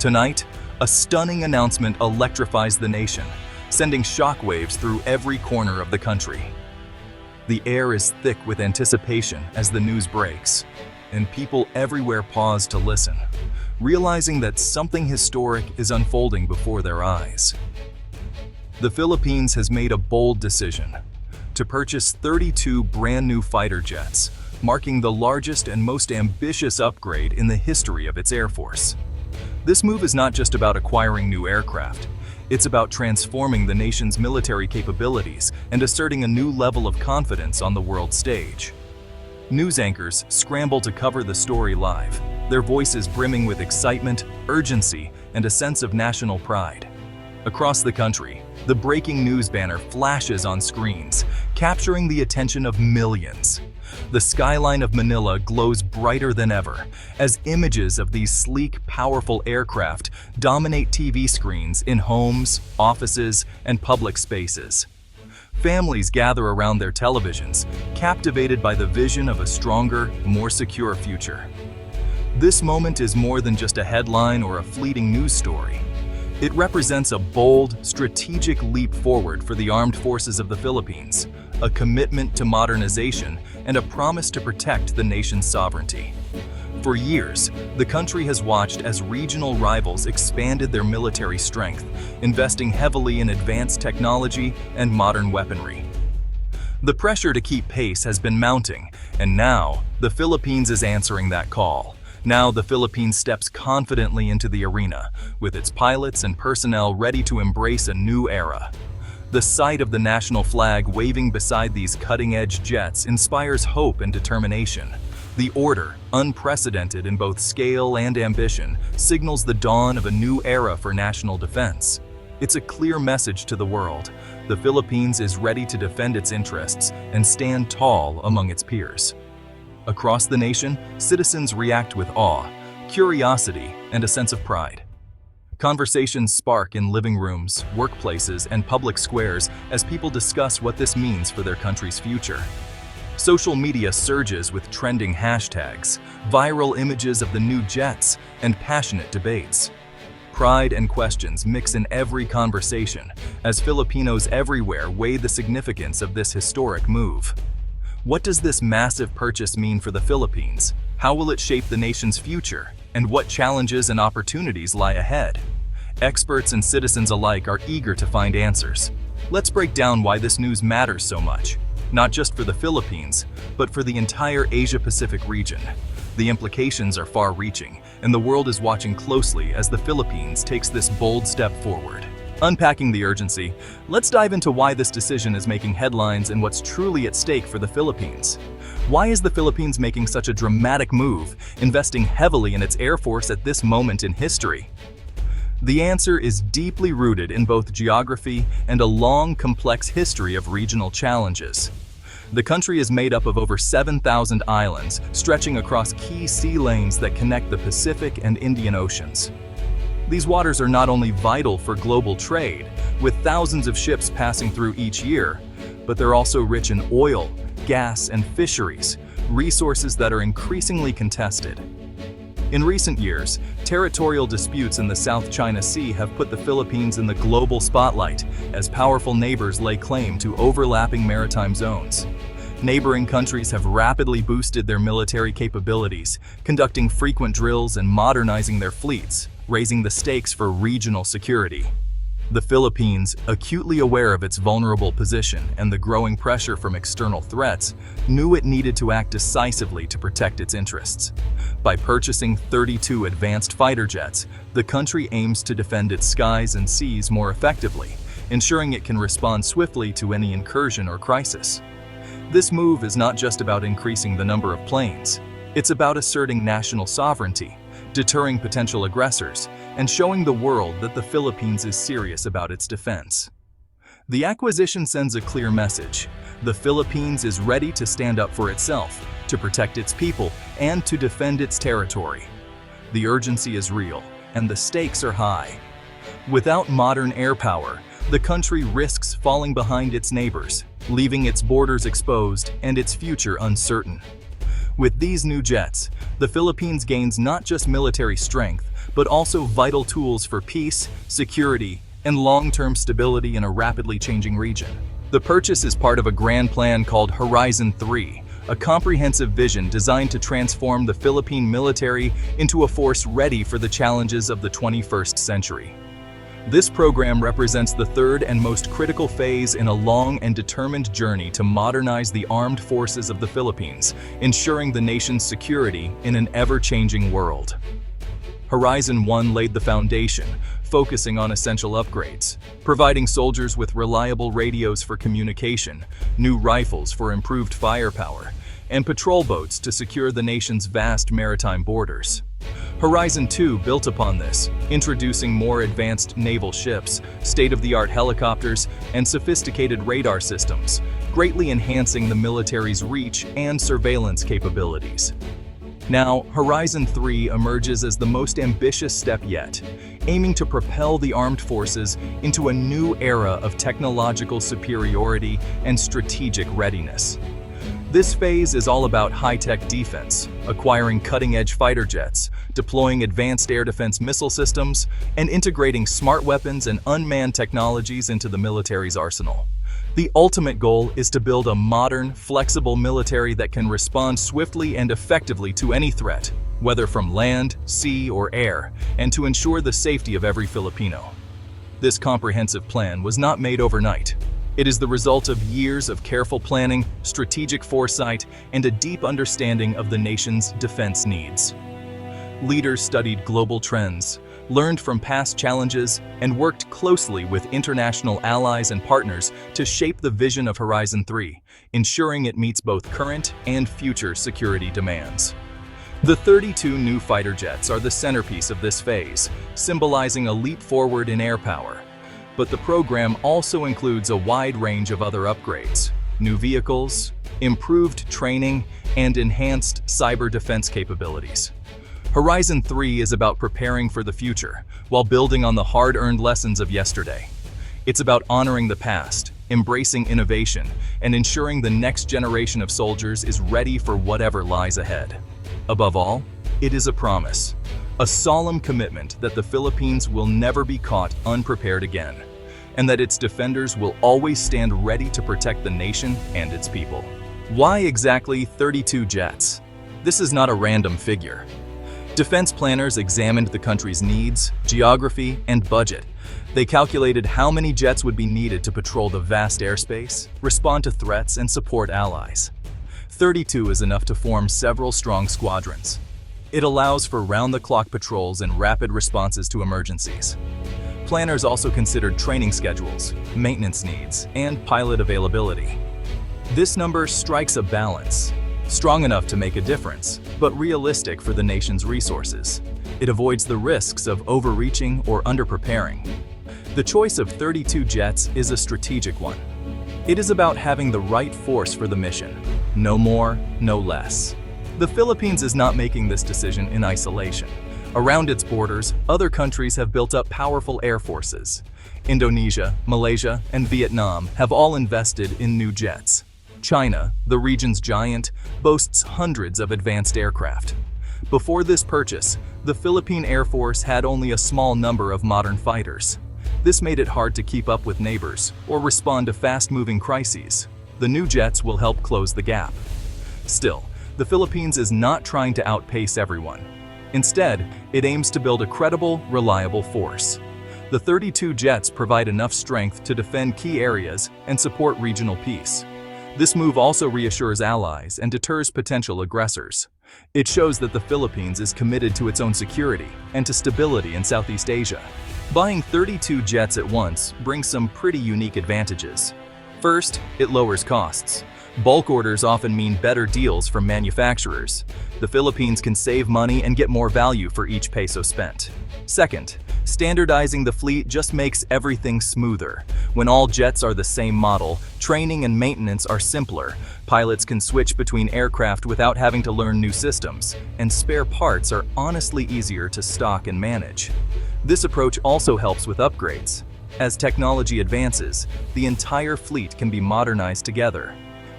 Tonight, a stunning announcement electrifies the nation, sending shockwaves through every corner of the country. The air is thick with anticipation as the news breaks, and people everywhere pause to listen, realizing that something historic is unfolding before their eyes. The Philippines has made a bold decision to purchase 32 brand new fighter jets, marking the largest and most ambitious upgrade in the history of its Air Force. This move is not just about acquiring new aircraft. It's about transforming the nation's military capabilities and asserting a new level of confidence on the world stage. News anchors scramble to cover the story live, their voices brimming with excitement, urgency, and a sense of national pride. Across the country, the breaking news banner flashes on screens, capturing the attention of millions. The skyline of Manila glows brighter than ever, as images of these sleek, powerful aircraft dominate TV screens in homes, offices, and public spaces. Families gather around their televisions, captivated by the vision of a stronger, more secure future. This moment is more than just a headline or a fleeting news story. It represents a bold, strategic leap forward for the armed forces of the Philippines, a commitment to modernization, and a promise to protect the nation's sovereignty. For years, the country has watched as regional rivals expanded their military strength, investing heavily in advanced technology and modern weaponry. The pressure to keep pace has been mounting, and now the Philippines is answering that call. Now the Philippines steps confidently into the arena, with its pilots and personnel ready to embrace a new era. The sight of the national flag waving beside these cutting-edge jets inspires hope and determination. The order, unprecedented in both scale and ambition, signals the dawn of a new era for national defense. It's a clear message to the world. The Philippines is ready to defend its interests and stand tall among its peers. Across the nation, citizens react with awe, curiosity, and a sense of pride. Conversations spark in living rooms, workplaces, and public squares as people discuss what this means for their country's future. Social media surges with trending hashtags, viral images of the new jets, and passionate debates. Pride and questions mix in every conversation as Filipinos everywhere weigh the significance of this historic move. What does this massive purchase mean for the Philippines? How will it shape the nation's future? And what challenges and opportunities lie ahead? Experts and citizens alike are eager to find answers. Let's break down why this news matters so much, not just for the Philippines, but for the entire Asia-Pacific region. The implications are far-reaching, and the world is watching closely as the Philippines takes this bold step forward. Unpacking the urgency, let's dive into why this decision is making headlines and what's truly at stake for the Philippines. Why is the Philippines making such a dramatic move, investing heavily in its Air Force at this moment in history? The answer is deeply rooted in both geography and a long, complex history of regional challenges. The country is made up of over 7,000 islands, stretching across key sea lanes that connect the Pacific and Indian Oceans. These waters are not only vital for global trade, with thousands of ships passing through each year, but they're also rich in oil, gas, and fisheries, resources that are increasingly contested. In recent years, territorial disputes in the South China Sea have put the Philippines in the global spotlight as powerful neighbors lay claim to overlapping maritime zones. Neighboring countries have rapidly boosted their military capabilities, conducting frequent drills and modernizing their fleets, raising the stakes for regional security. The Philippines, acutely aware of its vulnerable position and the growing pressure from external threats, knew it needed to act decisively to protect its interests. By purchasing 32 advanced fighter jets, the country aims to defend its skies and seas more effectively, ensuring it can respond swiftly to any incursion or crisis. This move is not just about increasing the number of planes. It's about asserting national sovereignty, deterring potential aggressors, and showing the world that the Philippines is serious about its defense. The acquisition sends a clear message. The Philippines is ready to stand up for itself, to protect its people, and to defend its territory. The urgency is real, and the stakes are high. Without modern air power, the country risks falling behind its neighbors, leaving its borders exposed and its future uncertain. With these new jets, the Philippines gains not just military strength, but also vital tools for peace, security, and long-term stability in a rapidly changing region. The purchase is part of a grand plan called Horizon 3, a comprehensive vision designed to transform the Philippine military into a force ready for the challenges of the 21st century. This program represents the third and most critical phase in a long and determined journey to modernize the armed forces of the Philippines, ensuring the nation's security in an ever-changing world. Horizon 1 laid the foundation, focusing on essential upgrades, providing soldiers with reliable radios for communication, new rifles for improved firepower, and patrol boats to secure the nation's vast maritime borders. Horizon 2 built upon this, introducing more advanced naval ships, state-of-the-art helicopters, and sophisticated radar systems, greatly enhancing the military's reach and surveillance capabilities. Now, Horizon 3 emerges as the most ambitious step yet, aiming to propel the armed forces into a new era of technological superiority and strategic readiness. This phase is all about high-tech defense, acquiring cutting-edge fighter jets, deploying advanced air defense missile systems, and integrating smart weapons and unmanned technologies into the military's arsenal. The ultimate goal is to build a modern, flexible military that can respond swiftly and effectively to any threat, whether from land, sea, or air, and to ensure the safety of every Filipino. This comprehensive plan was not made overnight. It is the result of years of careful planning, strategic foresight, and a deep understanding of the nation's defense needs. Leaders studied global trends, learned from past challenges, and worked closely with international allies and partners to shape the vision of Horizon 3, ensuring it meets both current and future security demands. The 32 new fighter jets are the centerpiece of this phase, symbolizing a leap forward in air power. But the program also includes a wide range of other upgrades, new vehicles, improved training, and enhanced cyber defense capabilities. Horizon 3 is about preparing for the future, while building on the hard-earned lessons of yesterday. It's about honoring the past, embracing innovation, and ensuring the next generation of soldiers is ready for whatever lies ahead. Above all, it is a promise, a solemn commitment that the Philippines will never be caught unprepared again, and that its defenders will always stand ready to protect the nation and its people. Why exactly 32 jets? This is not a random figure. Defense planners examined the country's needs, geography, and budget. They calculated how many jets would be needed to patrol the vast airspace, respond to threats, and support allies. 32 is enough to form several strong squadrons. It allows for round-the-clock patrols and rapid responses to emergencies. Planners also considered training schedules, maintenance needs, and pilot availability. This number strikes a balance, strong enough to make a difference, but realistic for the nation's resources. It avoids the risks of overreaching or underpreparing. The choice of 32 jets is a strategic one. It is about having the right force for the mission, no more, no less. The Philippines is not making this decision in isolation. Around its borders, other countries have built up powerful air forces. Indonesia, Malaysia, and Vietnam have all invested in new jets. China, the region's giant, boasts hundreds of advanced aircraft. Before this purchase, the Philippine Air Force had only a small number of modern fighters. This made it hard to keep up with neighbors or respond to fast-moving crises. The new jets will help close the gap. Still, the Philippines is not trying to outpace everyone. Instead, it aims to build a credible, reliable force. The 32 jets provide enough strength to defend key areas and support regional peace. This move also reassures allies and deters potential aggressors. It shows that the Philippines is committed to its own security and to stability in Southeast Asia. Buying 32 jets at once brings some pretty unique advantages. First, it lowers costs. Bulk orders often mean better deals from manufacturers. The Philippines can save money and get more value for each peso spent. Second, standardizing the fleet just makes everything smoother. When all jets are the same model, training and maintenance are simpler. Pilots can switch between aircraft without having to learn new systems, and spare parts are honestly easier to stock and manage. This approach also helps with upgrades. As technology advances, the entire fleet can be modernized together.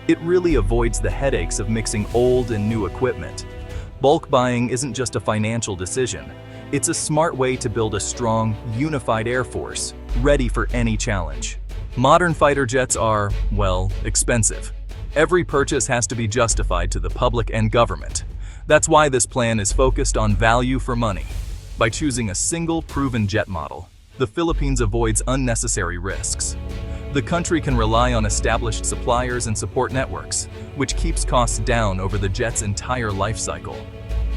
It really avoids the headaches of mixing old and new equipment. Bulk buying isn't just a financial decision. It's a smart way to build a strong, unified air force, ready for any challenge. Modern fighter jets are, well, expensive. Every purchase has to be justified to the public and government. That's why this plan is focused on value for money. By choosing a single, proven jet model, the Philippines avoids unnecessary risks. The country can rely on established suppliers and support networks, which keeps costs down over the jet's entire life cycle.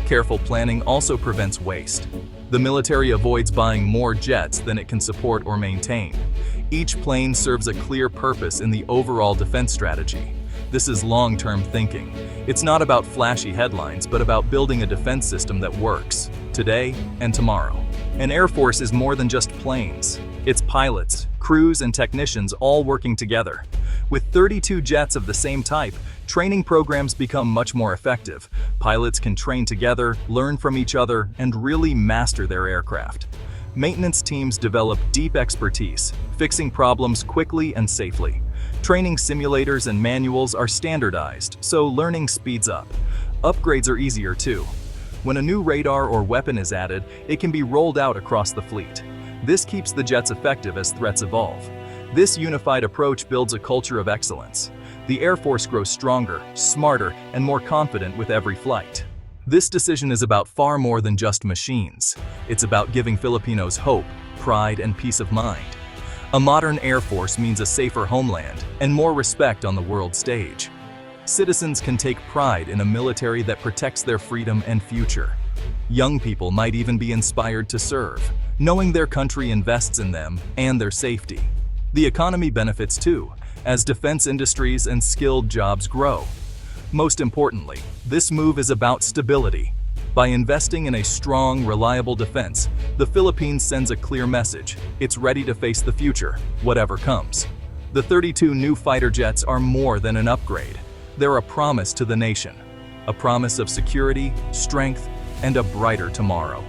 Careful planning also prevents waste. The military avoids buying more jets than it can support or maintain. Each plane serves a clear purpose in the overall defense strategy. This is long-term thinking. It's not about flashy headlines, but about building a defense system that works, today and tomorrow. An air force is more than just planes. It's pilots, crews, and technicians all working together. With 32 jets of the same type, training programs become much more effective. Pilots can train together, learn from each other, and really master their aircraft. Maintenance teams develop deep expertise, fixing problems quickly and safely. Training simulators and manuals are standardized, so learning speeds up. Upgrades are easier too. When a new radar or weapon is added, it can be rolled out across the fleet. This keeps the jets effective as threats evolve. This unified approach builds a culture of excellence. The Air Force grows stronger, smarter, and more confident with every flight. This decision is about far more than just machines. It's about giving Filipinos hope, pride, and peace of mind. A modern Air Force means a safer homeland and more respect on the world stage. Citizens can take pride in a military that protects their freedom and future. Young people might even be inspired to serve, knowing their country invests in them and their safety. The economy benefits too, as defense industries and skilled jobs grow. Most importantly, this move is about stability. By investing in a strong, reliable defense, the Philippines sends a clear message. It's ready to face the future, whatever comes. The 32 new fighter jets are more than an upgrade. They're a promise to the nation. A promise of security, strength, and a brighter tomorrow.